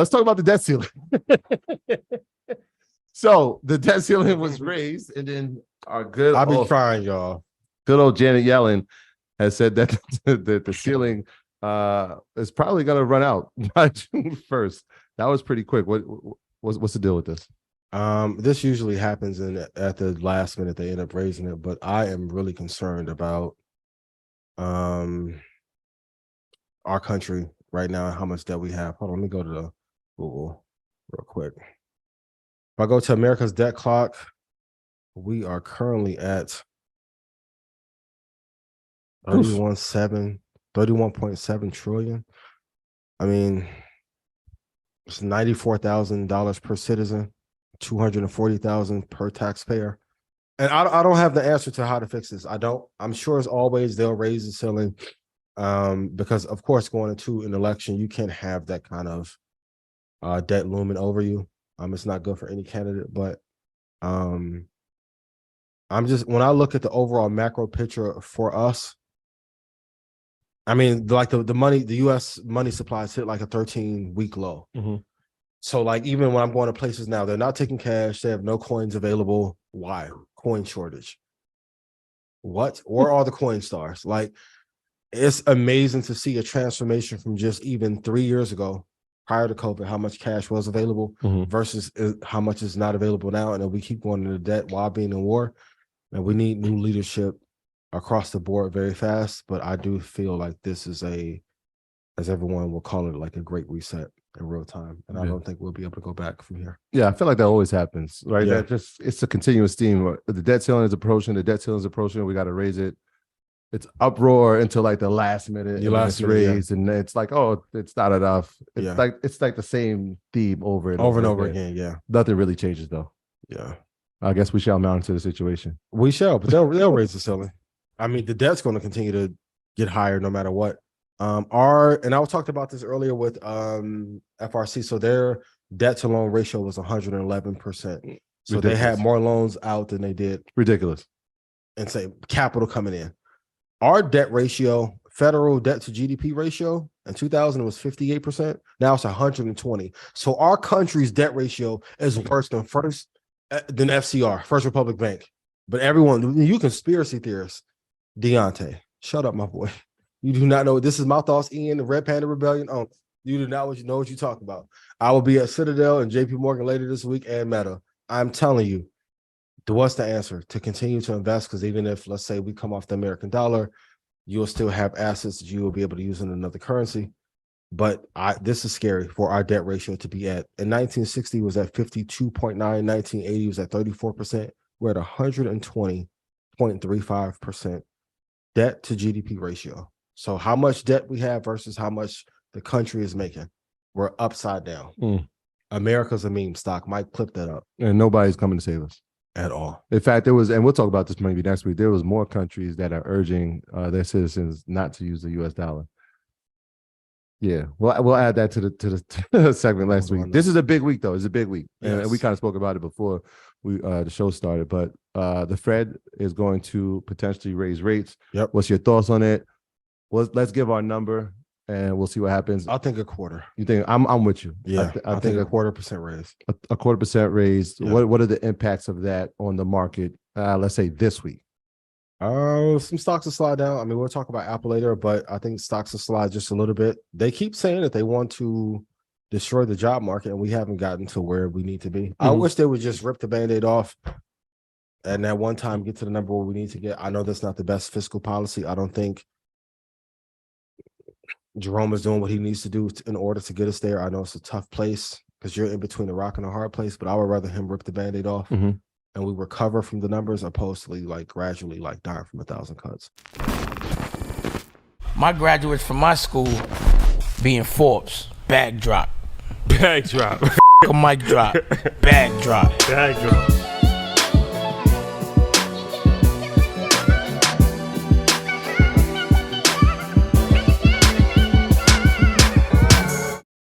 Let's talk about the debt ceiling. So the debt ceiling was raised, and then our good I've been trying, y'all. Good old Janet Yellen has said that the ceiling is probably going to run out by June 1st. That was pretty quick. What's the deal with this? This usually happens at the last minute they end up raising it, but I am really concerned about our country right now and how much debt we have. Hold on, let me go to the Google real quick. If I go to America's debt clock, we are currently at 31.7 trillion. I mean, it's $94,000 per citizen, $240,000 per taxpayer. And I don't have the answer to how to fix this. I don't. I'm sure as always they'll raise the ceiling because of course going into an election you can't have that kind of debt looming over you. It's not good for any candidate, but I'm just, when I look at the overall macro picture for us, I mean, like the money, the U.S. money supplies hit like a 13-week low. Mm-hmm. So like even when I'm going to places now, they're not taking cash. They have no coins available. Why? Coin shortage. What? Where are the coin stars? Like, it's amazing to see a transformation from just even 3 years ago, prior to COVID, how much cash was available versus how much is not available now. And then we keep going into debt while being in war. And we need new leadership across the board very fast. But I do feel like this is as everyone will call it, like a great reset in real time. And I don't think we'll be able to go back from here. Yeah, I feel like that always happens, right? Yeah. It's a continuous theme. The debt ceiling is approaching. We got to raise it. It's uproar until like the last minute. Raised, and it's like, oh, it's not enough. It's like the same theme over and over again. Yeah, nothing really changes though. Yeah, I guess we shall monitor the situation. We shall, but they'll raise the ceiling. I mean, the debt's going to continue to get higher no matter what. And I talked about this earlier with FRC. So their debt to loan ratio was 111%. So they had more loans out than they did. Ridiculous. And say capital coming in. Our debt ratio, federal debt to GDP ratio in 2000 was 58%. Now it's 120. So our country's debt ratio is worse than FCR, First Republic Bank. But everyone, you conspiracy theorists, Deontay, shut up, my boy. You do not know. This is my thoughts, Ian, the Red Panda Rebellion. Oh, you do not know what you're talking about. I will be at Citadel and JP Morgan later this week and Meta. I'm telling you, what's the answer? To continue to invest, because even if, let's say, we come off the American dollar, you'll still have assets that you will be able to use in another currency. But this is scary for our debt ratio to be at. In 1960, it was at 52.9. 1980 was at 34%. We're at 120.35% debt to GDP ratio. So how much debt we have versus how much the country is making, we're upside down. America's a meme stock. Mike, clip that up. And nobody's coming to save us. At all. In fact, there was, and we'll talk about this maybe next week, there was more countries that are urging their citizens not to use the US dollar. Yeah, we'll add that to the segment last week. This is a big week, though. It's a big week. Yes. And we kind of spoke about it before the show started, but the Fed is going to potentially raise rates. Yep. What's your thoughts on it? Well, let's give our number and we'll see what happens. I think a quarter. You think? I'm with you. Yeah, I think a 1/4% raise. A 1/4% raise. Yeah. What are the impacts of that on the market? Let's say this week. Some stocks will slide down. I mean, we'll talk about Apple later, but I think stocks will slide just a little bit. They keep saying that they want to destroy the job market, and we haven't gotten to where we need to be. I wish they would just rip the Band-Aid off and at one time get to the number where we need to get. I know that's not the best fiscal policy. I don't think Jerome is doing what he needs to do in order to get us there. I know it's a tough place because you're in between a rock and a hard place, but I would rather him rip the Band-Aid off and we recover from the numbers opposed to like gradually like dying from 1,000 cuts. My graduates from my school being Forbes, bag drop. Bag drop. A mic drop, bag drop. Bag drop.